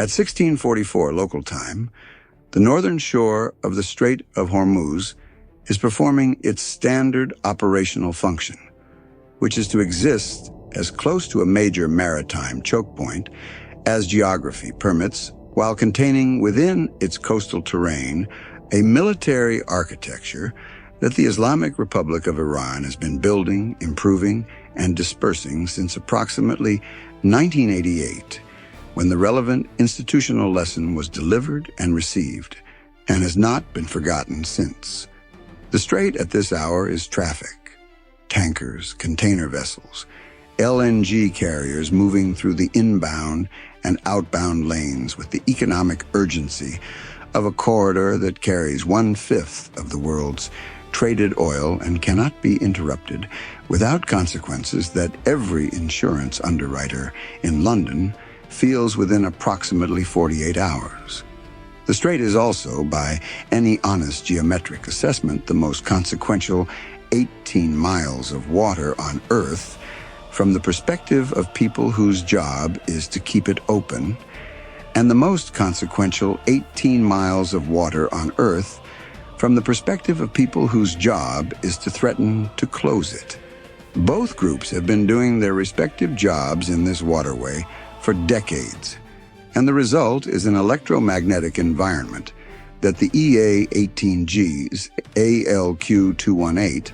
At 1644 local time, the northern shore of the Strait of Hormuz is performing its standard operational function, which is to exist as close to a major maritime choke point as geography permits, while containing within its coastal terrain a military architecture that the Islamic Republic of Iran has been building, improving, and dispersing since approximately 1988, when the relevant institutional lesson was delivered and received, and has not been forgotten since. The strait at this hour is traffic: tankers, container vessels, LNG carriers moving through the inbound and outbound lanes with the economic urgency of a corridor that carries 1/5 of the world's traded oil and cannot be interrupted without consequences that every insurance underwriter in London feels within approximately 48 hours. The strait is also, by any honest geometric assessment, the most consequential 18 miles of water on Earth from the perspective of people whose job is to keep it open, and the most consequential 18 miles of water on Earth from the perspective of people whose job is to threaten to close it. Both groups have been doing their respective jobs in this waterway for decades, and the result is an electromagnetic environment that the EA-18G's ALQ-218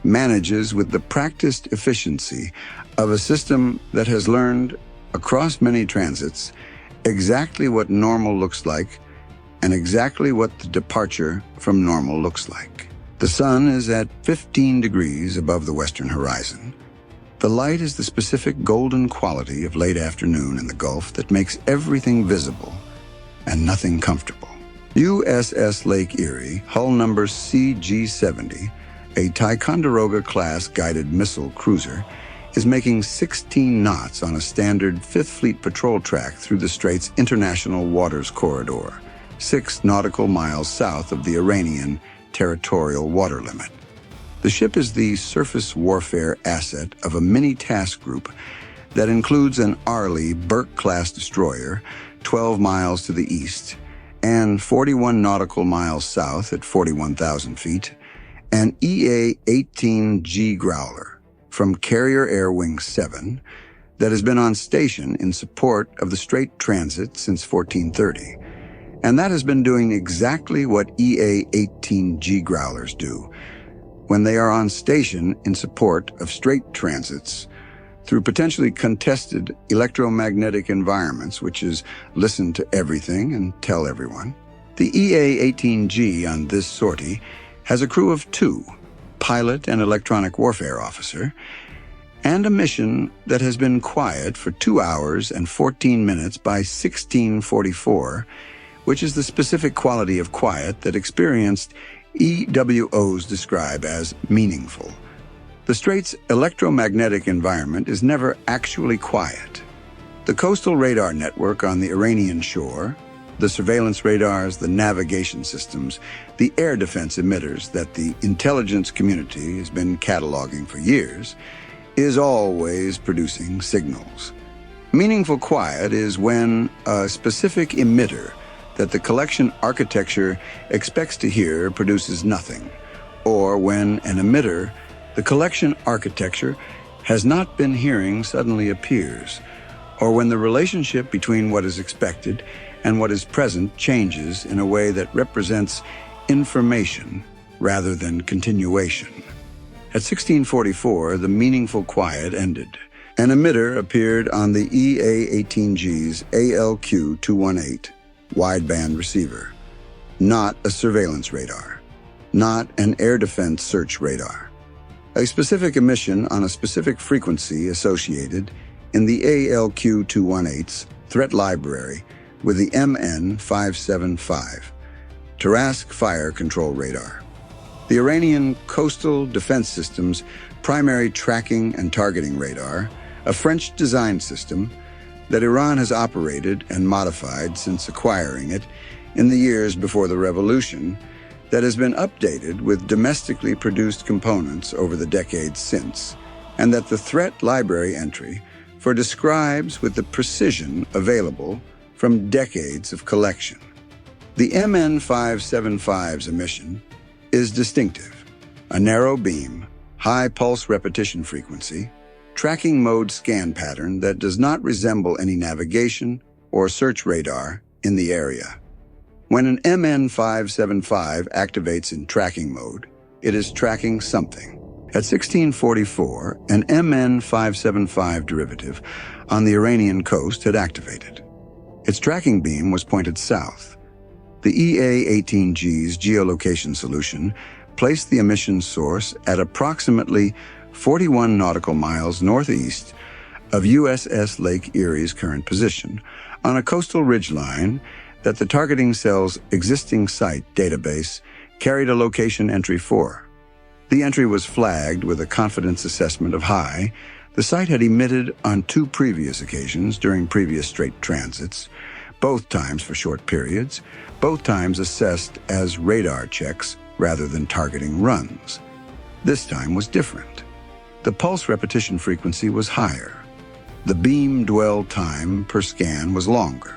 manages with the practiced efficiency of a system that has learned across many transits exactly what normal looks like and exactly what the departure from normal looks like. The sun is at 15 degrees above the western horizon. The light is the specific golden quality of late afternoon in the Gulf that makes everything visible and nothing comfortable. USS Lake Erie, hull number CG-70, a Ticonderoga-class guided missile cruiser, is making 16 knots on a standard Fifth Fleet patrol track through the Strait's International Waters Corridor, 6 nautical miles south of the Iranian territorial water limit. The ship is the surface warfare asset of a mini-task group that includes an Arleigh Burke-class destroyer 12 miles to the east and 41 nautical miles south at 41,000 feet, an EA-18G Growler from Carrier Air Wing 7 that has been on station in support of the Strait Transit since 1430, and that has been doing exactly what EA-18G Growlers do when they are on station in support of Strait Transits through potentially contested electromagnetic environments, which is listen to everything and tell everyone. The EA-18G on this sortie has a crew of 2, pilot and electronic warfare officer, and a mission that has been quiet for 2 hours and 14 minutes by 1644, which is the specific quality of quiet that experienced EWOs describe as meaningful. The Strait's electromagnetic environment is never actually quiet. The coastal radar network on the Iranian shore, the surveillance radars, the navigation systems, the air defense emitters that the intelligence community has been cataloging for years, is always producing signals. Meaningful quiet is when a specific emitter that the collection architecture expects to hear produces nothing, or when an emitter the collection architecture has not been hearing suddenly appears, or when the relationship between what is expected and what is present changes in a way that represents information rather than continuation. At 1644, the meaningful quiet ended. An emitter appeared on the EA-18G's ALQ-218 wideband receiver, not a surveillance radar, not an air defense search radar. A specific emission on a specific frequency associated in the ALQ-218's threat library with the MN-575, Tarask Fire Control Radar. The Iranian Coastal Defense System's primary tracking and targeting radar, a French design system that Iran has operated and modified since acquiring it in the years before the revolution, that has been updated with domestically produced components over the decades since, and that the threat library entry for describes with the precision available from decades of collection. The MN575's emission is distinctive: a narrow beam, high pulse repetition frequency, tracking mode scan pattern that does not resemble any navigation or search radar in the area. When an MN575 activates in tracking mode, it is tracking something. At 1644, an MN575 derivative on the Iranian coast had activated. Its tracking beam was pointed south. The EA-18G's geolocation solution placed the emission source at approximately 41 nautical miles northeast of USS Lake Erie's current position, on a coastal ridgeline that the targeting cell's existing site database carried a location entry for. The entry was flagged with a confidence assessment of high. The site had emitted on 2 previous occasions during previous strait transits, both times for short periods, both times assessed as radar checks rather than targeting runs. This time was different. The pulse repetition frequency was higher. The beam dwell time per scan was longer.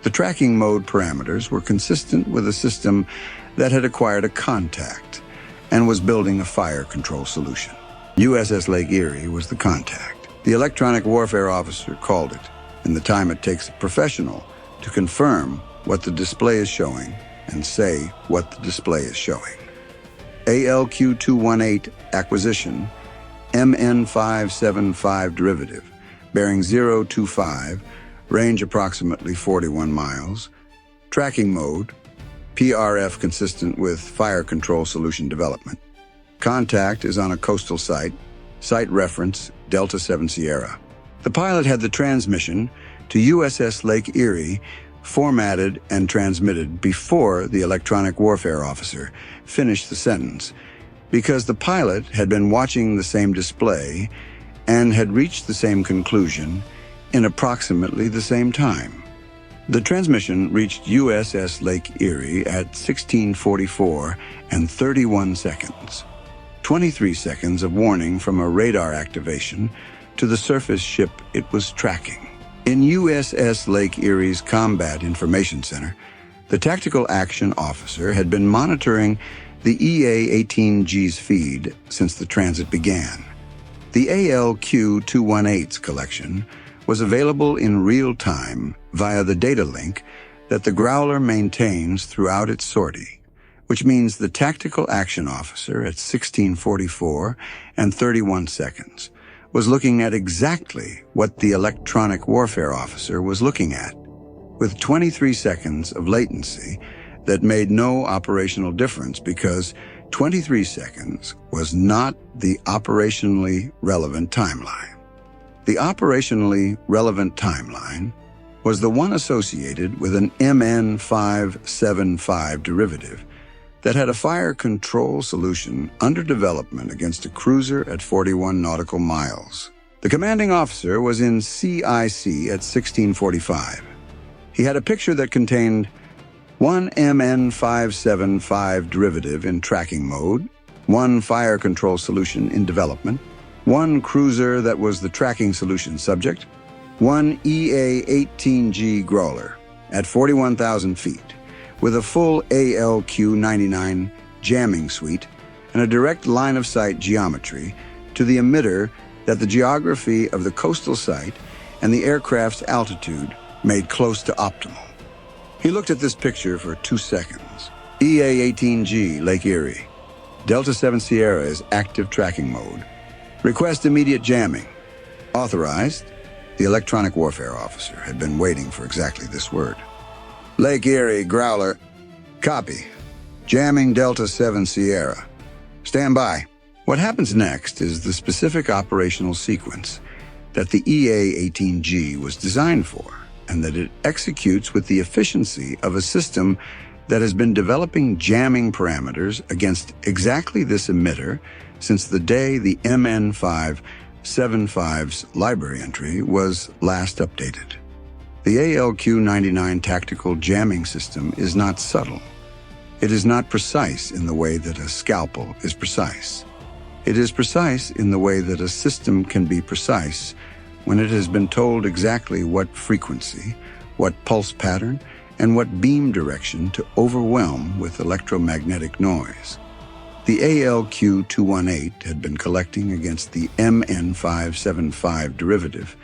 The tracking mode parameters were consistent with a system that had acquired a contact and was building a fire control solution. USS Lake Erie was the contact. The electronic warfare officer called it, in the time it takes a professional to confirm what the display is showing and say what the display is showing. ALQ-218 acquisition, MN575 derivative, bearing 025, range approximately 41 miles, tracking mode, PRF consistent with fire control solution development. Contact is on a coastal site, site reference Delta 7 Sierra. The pilot had the transmission to USS Lake Erie formatted and transmitted before the electronic warfare officer finished the sentence, because the pilot had been watching the same display and had reached the same conclusion in approximately the same time. The transmission reached USS Lake Erie at 1644 and 31 seconds. 23 seconds of warning from a radar activation to the surface ship it was tracking. In USS Lake Erie's Combat Information Center, the tactical action officer had been monitoring the EA-18G's feed since the transit began. The ALQ-218's collection was available in real time via the data link that the Growler maintains throughout its sortie, which means the tactical action officer at 1644 and 31 seconds was looking at exactly what the electronic warfare officer was looking at, with 23 seconds of latency that made no operational difference because 23 seconds was not the operationally relevant timeline. The operationally relevant timeline was the one associated with an MN575 derivative that had a fire control solution under development against a cruiser at 41 nautical miles. The commanding officer was in CIC at 1645. He had a picture that contained one MN575 derivative in tracking mode, one fire control solution in development, one cruiser that was the tracking solution subject, one EA-18G Growler at 41,000 feet, with a full ALQ-99 jamming suite and a direct line-of-sight geometry to the emitter that the geography of the coastal site and the aircraft's altitude made close to optimal. He looked at this picture for 2 seconds. EA-18G Lake Erie. Delta 7 Sierra is active tracking mode. Request immediate jamming. Authorized. The electronic warfare officer had been waiting for exactly this word. Lake Erie, Growler. Copy. Jamming Delta 7 Sierra. Stand by. What happens next is the specific operational sequence that the EA-18G was designed for, and that it executes with the efficiency of a system that has been developing jamming parameters against exactly this emitter since the day the MN575's library entry was last updated. The ALQ-99 tactical jamming system is not subtle. It is not precise in the way that a scalpel is precise. It is precise in the way that a system can be precise when it has been told exactly what frequency, what pulse pattern, and what beam direction to overwhelm with electromagnetic noise. The ALQ-218 had been collecting against the MN575 derivative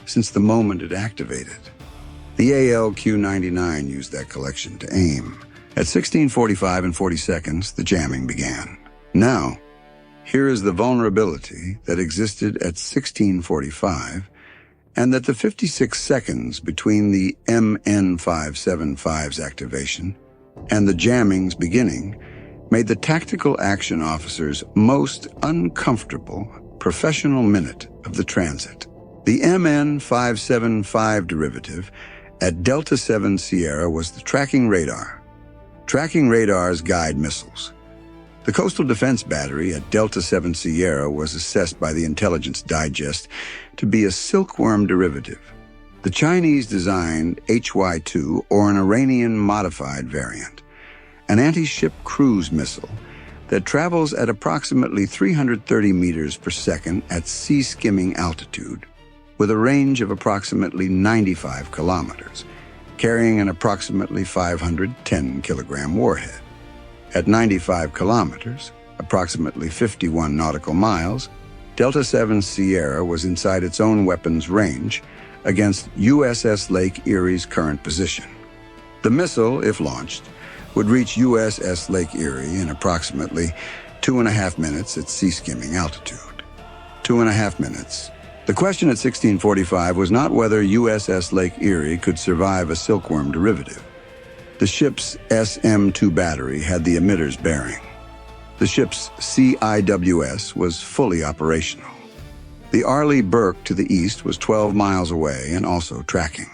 since the moment it activated. The ALQ-99 used that collection to aim. At 16:45 and 40 seconds, the jamming began. Now, here is the vulnerability that existed at 16:45 and that the 56 seconds between the MN575's activation and the jamming's beginning made the tactical action officer's most uncomfortable professional minute of the transit. The MN575 derivative at Delta 7 Sierra was the tracking radar's guide missiles. The Coastal Defense Battery at Delta 7 Sierra was assessed by the Intelligence Digest to be a Silkworm derivative. The Chinese designed HY-2, or an Iranian modified variant, an anti-ship cruise missile that travels at approximately 330 meters per second at sea-skimming altitude, with a range of approximately 95 kilometers, carrying an approximately 510-kilogram warhead. At 95 kilometers, approximately 51 nautical miles, Delta 7 Sierra was inside its own weapons range against USS Lake Erie's current position. The missile, if launched, would reach USS Lake Erie in approximately 2.5 minutes at sea-skimming altitude. 2.5 minutes. The question at 16:45 was not whether USS Lake Erie could survive a Silkworm derivative. The ship's SM-2 battery had the emitters bearing. The ship's CIWS was fully operational. The Arleigh Burke to the east was 12 miles away and also tracking.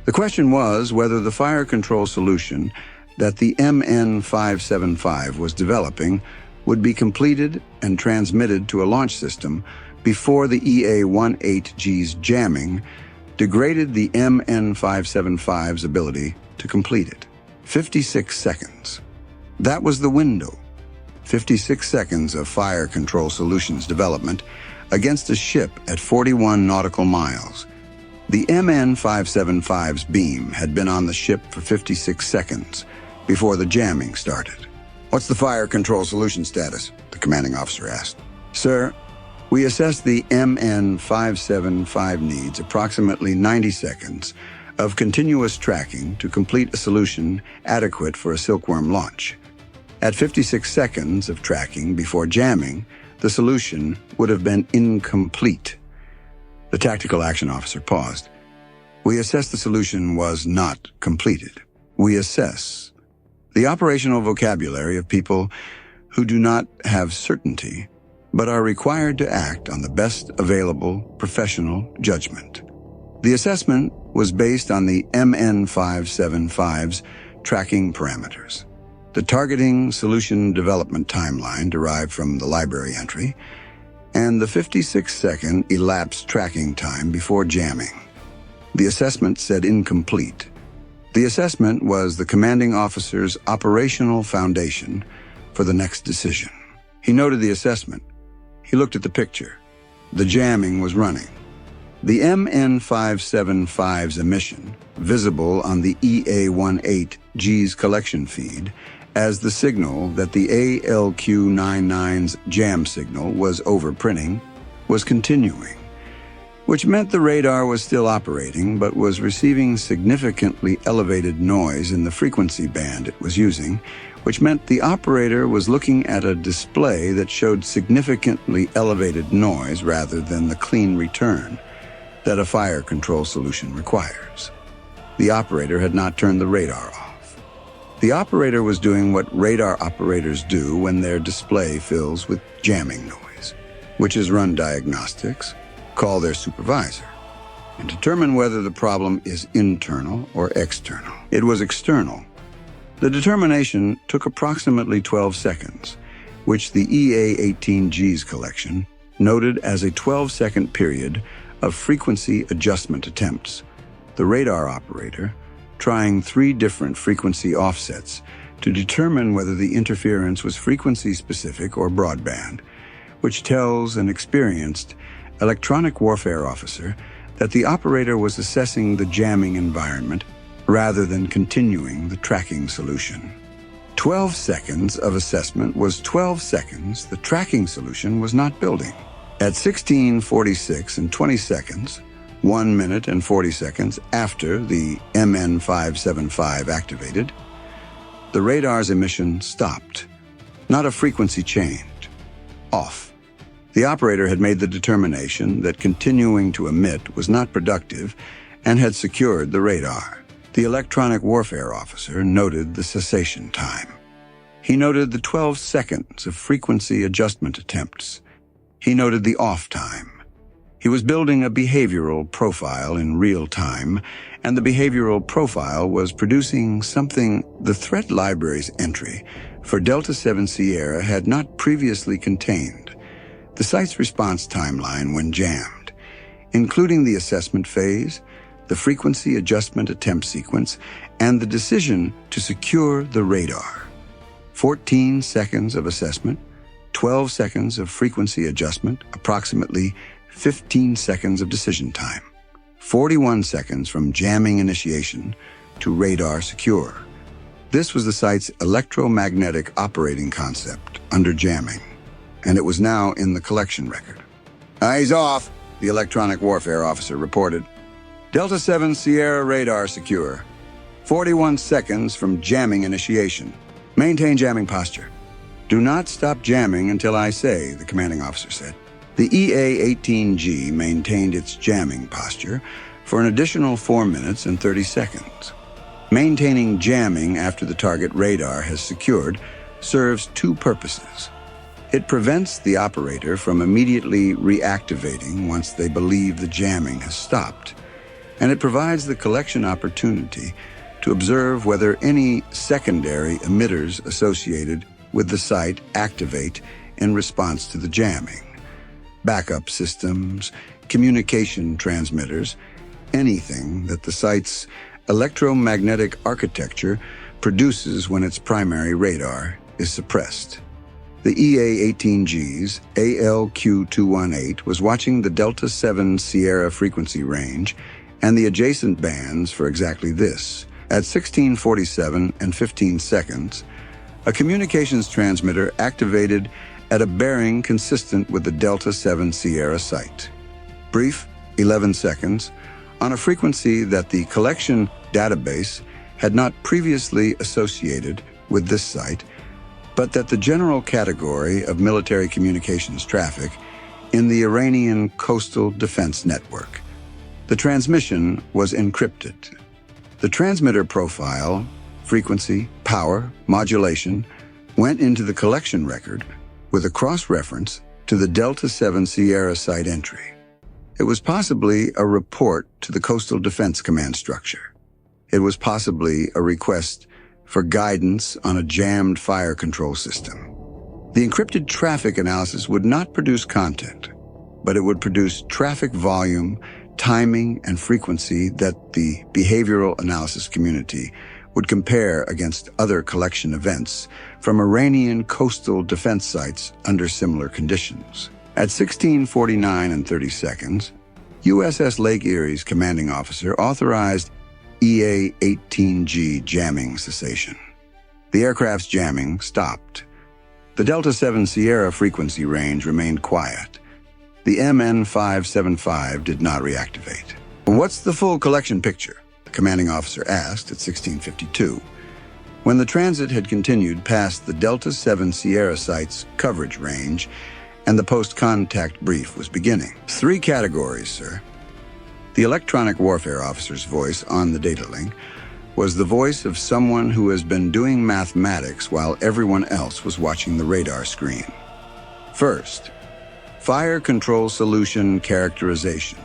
The question was whether the fire control solution that the MN575 was developing would be completed and transmitted to a launch system before the EA-18G's jamming degraded the MN575's ability to complete it. 56 seconds. That was the window. 56 seconds of fire control solutions development against a ship at 41 nautical miles. The MN575's beam had been on the ship for 56 seconds before the jamming started. "What's the fire control solution status?" the commanding officer asked. "Sir, we assess the MN575 needs approximately 90 seconds of continuous tracking to complete a solution adequate for a Silkworm launch. At 56 seconds of tracking before jamming, the solution would have been incomplete." The tactical action officer paused. "We assess the solution was not completed. We assess." The operational vocabulary of people who do not have certainty, but are required to act on the best available professional judgment. The assessment was based on the MN575's tracking parameters. The targeting solution development timeline derived from the library entry, and the 56-second elapsed tracking time before jamming. The assessment said incomplete. The assessment was the commanding officer's operational foundation for the next decision. He noted the assessment. He looked at the picture. The jamming was running. The MN575's emission, visible on the EA-18G's collection feed as the signal that the ALQ-99's jam signal was overprinting, was continuing, which meant the radar was still operating but was receiving significantly elevated noise in the frequency band it was using, which meant the operator was looking at a display that showed significantly elevated noise rather than the clean return that a fire control solution requires. The operator had not turned the radar off. The operator was doing what radar operators do when their display fills with jamming noise, which is run diagnostics, call their supervisor, and determine whether the problem is internal or external. It was external. The determination took approximately 12 seconds, which the EA-18G's collection noted as a 12-second period of frequency adjustment attempts. The radar operator trying 3 different frequency offsets to determine whether the interference was frequency-specific or broadband, which tells an experienced electronic warfare officer that the operator was assessing the jamming environment rather than continuing the tracking solution. 12 seconds of assessment was 12 seconds the tracking solution was not building. At 16:46 and 20 seconds, 1 minute and 40 seconds after the MN575 activated, the radar's emission stopped. Not a frequency change. Off. The operator had made the determination that continuing to emit was not productive and had secured the radar. The electronic warfare officer noted the cessation time. He noted the 12 seconds of frequency adjustment attempts. He noted the off time. He was building a behavioral profile in real time, and the behavioral profile was producing something the threat library's entry for Delta 7 Sierra had not previously contained: the site's response timeline when jammed, including the assessment phase, the frequency adjustment attempt sequence, and the decision to secure the radar. 14 seconds of assessment, 12 seconds of frequency adjustment, approximately 15 seconds of decision time, 41 seconds from jamming initiation to radar secure. This was the site's electromagnetic operating concept under jamming, and it was now in the collection record. "Eyes off," the electronic warfare officer reported. "Delta 7 Sierra radar secure. 41 seconds from jamming initiation. Maintain jamming posture. Do not stop jamming until I say," the commanding officer said. The EA-18G maintained its jamming posture for an additional 4 minutes and 30 seconds. Maintaining jamming after the target radar has secured serves two purposes. It prevents the operator from immediately reactivating once they believe the jamming has stopped, and it provides the collection opportunity to observe whether any secondary emitters associated with the site activate in response to the jamming. Backup systems, communication transmitters, anything that the site's electromagnetic architecture produces when its primary radar is suppressed. The EA-18G's ALQ-218 was watching the Delta 7 Sierra frequency range and the adjacent bands for exactly this. At 16:47 and 15 seconds, a communications transmitter activated at a bearing consistent with the Delta 7 Sierra site. Brief, 11 seconds, on a frequency that the collection database had not previously associated with this site, but that the general category of military communications traffic in the Iranian coastal defense network. The transmission was encrypted. The transmitter profile, frequency, power, modulation went into the collection record with a cross-reference to the Delta 7 Sierra site entry. It was possibly a report to the Coastal Defense Command structure. It was possibly a request for guidance on a jammed fire control system. The encrypted traffic analysis would not produce content, but it would produce traffic volume, timing, and frequency that the behavioral analysis community would compare against other collection events from Iranian coastal defense sites under similar conditions. At 16:49 and 30 seconds, USS Lake Erie's commanding officer authorized EA-18G jamming cessation. The aircraft's jamming stopped. The Delta 7 Sierra frequency range remained quiet. The MN575 did not reactivate. "What's the full collection picture?" the commanding officer asked at 16:52, when the transit had continued past the Delta 7 Sierra site's coverage range and the post-contact brief was beginning. "3 categories, sir." The electronic warfare officer's voice on the data link was the voice of someone who has been doing mathematics while everyone else was watching the radar screen. First, fire control solution characterization.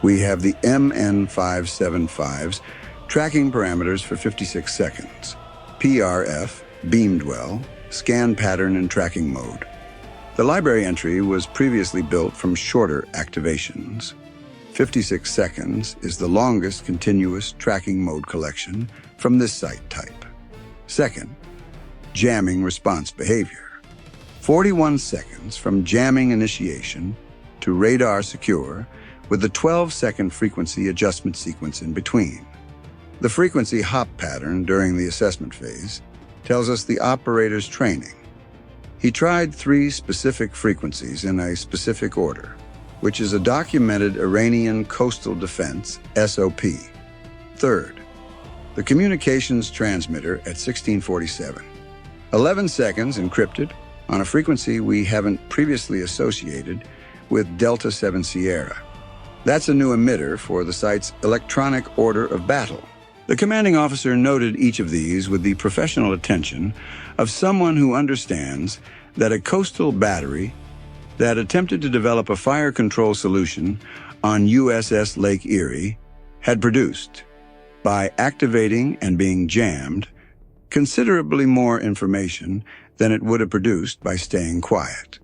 We have the MN575's tracking parameters for 56 seconds. PRF, beamed well, scan pattern and tracking mode. The library entry was previously built from shorter activations. 56 seconds is the longest continuous tracking mode collection from this site type. Second, jamming response behavior. 41 seconds from jamming initiation to radar secure with the 12-second frequency adjustment sequence in between. The frequency hop pattern during the assessment phase tells us the operator's training. He tried 3 specific frequencies in a specific order, which is a documented Iranian coastal defense SOP. Third, the communications transmitter at 1647. 11 seconds encrypted on a frequency we haven't previously associated with Delta 7 Sierra. That's a new emitter for the site's electronic order of battle. The commanding officer noted each of these with the professional attention of someone who understands that a coastal battery that attempted to develop a fire control solution on USS Lake Erie had produced, by activating and being jammed, considerably more information than it would have produced by staying quiet.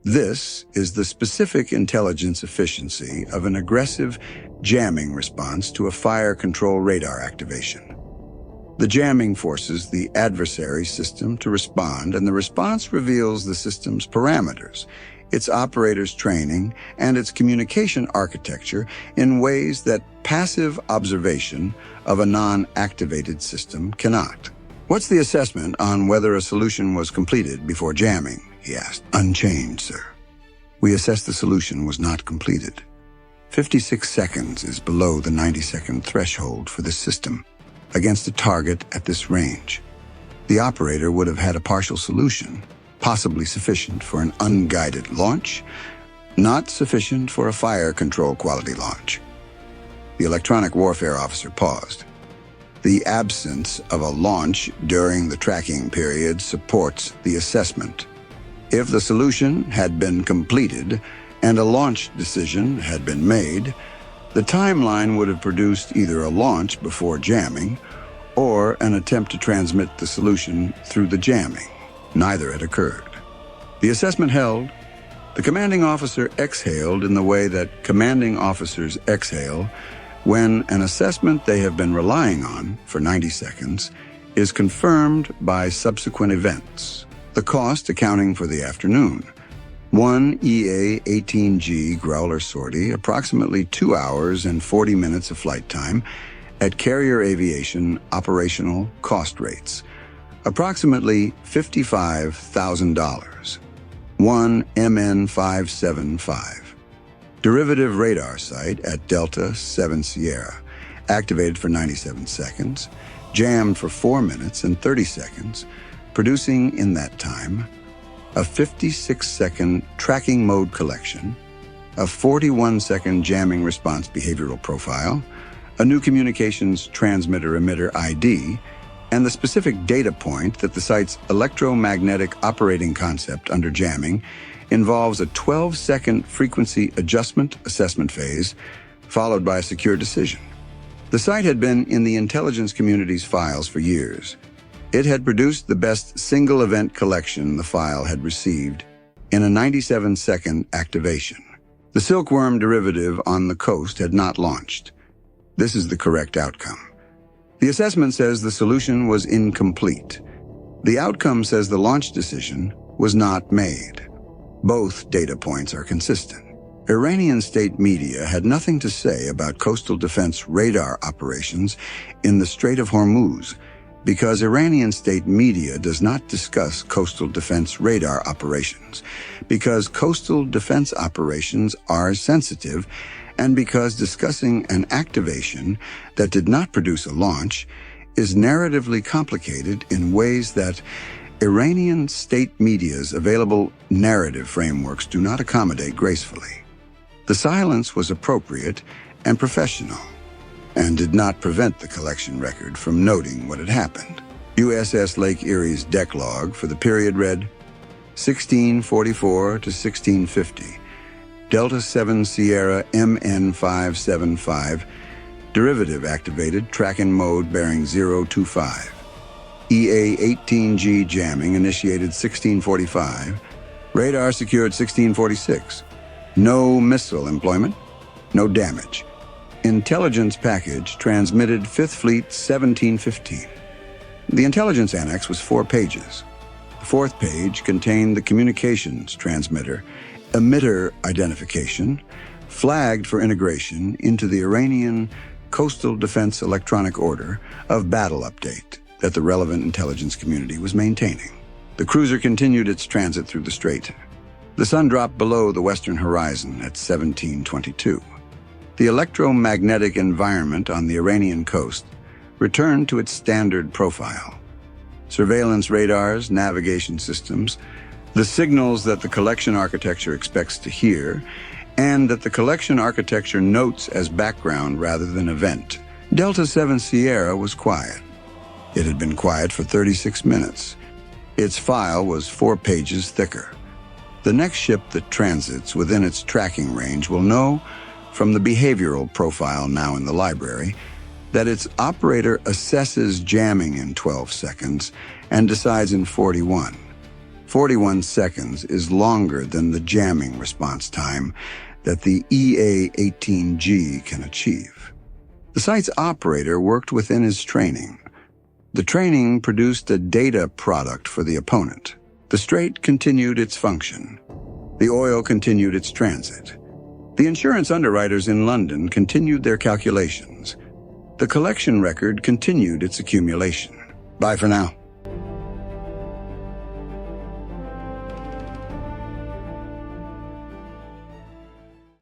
This is the specific intelligence efficiency of an aggressive jamming response to a fire control radar activation. The jamming forces the adversary system to respond, and the response reveals the system's parameters, its operator's training, and its communication architecture in ways that passive observation of a non-activated system cannot. "What's the assessment on whether a solution was completed before jamming?" he asked. "Unchanged, sir. We assessed the solution was not completed. 56 seconds is below the 90-second threshold for this system against a target at this range. The operator would have had a partial solution, possibly sufficient for an unguided launch, not sufficient for a fire control quality launch." The electronic warfare officer paused. "The absence of a launch during the tracking period supports the assessment. If the solution had been completed and a launch decision had been made, the timeline would have produced either a launch before jamming or an attempt to transmit the solution through the jamming. Neither had occurred." The assessment held. The commanding officer exhaled in the way that commanding officers exhale when an assessment they have been relying on for 90 seconds is confirmed by subsequent events. The cost accounting for the afternoon: 1 EA-18G Growler sortie, approximately 2 hours and 40 minutes of flight time at Carrier Aviation operational cost rates, approximately $55,000. 1 MN575. Derivative radar site at Delta 7 Sierra, activated for 97 seconds, jammed for 4 minutes and 30 seconds, producing in that time a 56-second tracking mode collection, a 41-second jamming response behavioral profile, a new communications transmitter emitter ID, and the specific data point that the site's electromagnetic operating concept under jamming involves a 12-second frequency adjustment assessment phase, followed by a secure decision. The site had been in the intelligence community's files for years. It had produced the best single event collection the file had received in a 97-second activation. The Silkworm derivative on the coast had not launched. This is the correct outcome. The assessment says the solution was incomplete. The outcome says the launch decision was not made. Both data points are consistent. Iranian state media had nothing to say about coastal defense radar operations in the Strait of Hormuz, because Iranian state media does not discuss coastal defense radar operations, because coastal defense operations are sensitive, and because discussing an activation that did not produce a launch is narratively complicated in ways that Iranian state media's available narrative frameworks do not accommodate gracefully. The silence was appropriate and professional, and did not prevent the collection record from noting what had happened. USS Lake Erie's deck log for the period read 1644 to 1650, Delta 7 Sierra MN575, derivative activated, tracking mode bearing 025. EA-18G jamming initiated 1645, radar secured 1646. No missile employment, no damage. Intelligence package transmitted 5th Fleet 1715. The intelligence annex was 4 pages. The 4th page contained the communications transmitter, emitter identification, flagged for integration into the Iranian Coastal Defense Electronic Order of Battle update that the relevant intelligence community was maintaining. The cruiser continued its transit through the strait. The sun dropped below the western horizon at 1722. The electromagnetic environment on the Iranian coast returned to its standard profile. Surveillance radars, navigation systems, the signals that the collection architecture expects to hear, and that the collection architecture notes as background rather than event. Delta 7 Sierra was quiet. It had been quiet for 36 minutes. Its file was 4 pages thicker. The next ship that transits within its tracking range will know, from the behavioral profile now in the library, that its operator assesses jamming in 12 seconds and decides in 41. 41 seconds is longer than the jamming response time that the EA-18G can achieve. The site's operator worked within his training. The training produced a data product for the opponent. The strait continued its function. The oil continued its transit. The insurance underwriters in London continued their calculations. The collection record continued its accumulation. Bye for now.